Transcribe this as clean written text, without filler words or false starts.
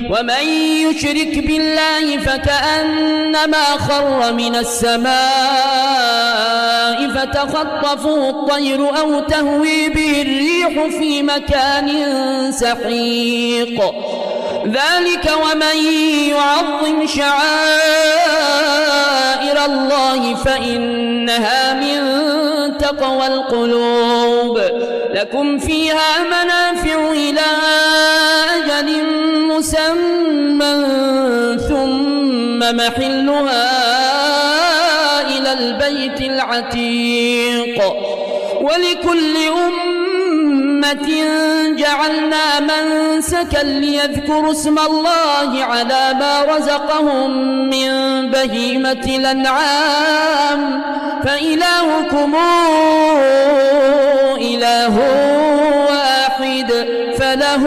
ومن يشرك بالله فكأنما خر من السماء فتخطفه الطير أو تهوي به الريح في مكان سحيق ذلك ومن يعظم شعائر الله فإنها من تقوى القلوب لكم فيها منافع إلى أجل مسمى ثم محلها إلى البيت العتيق ولكل أمة جعلنا منسكا ليذكروا اسم الله على ما رزقهم من بهيمة الأنعام فإلهكم إله واحد فله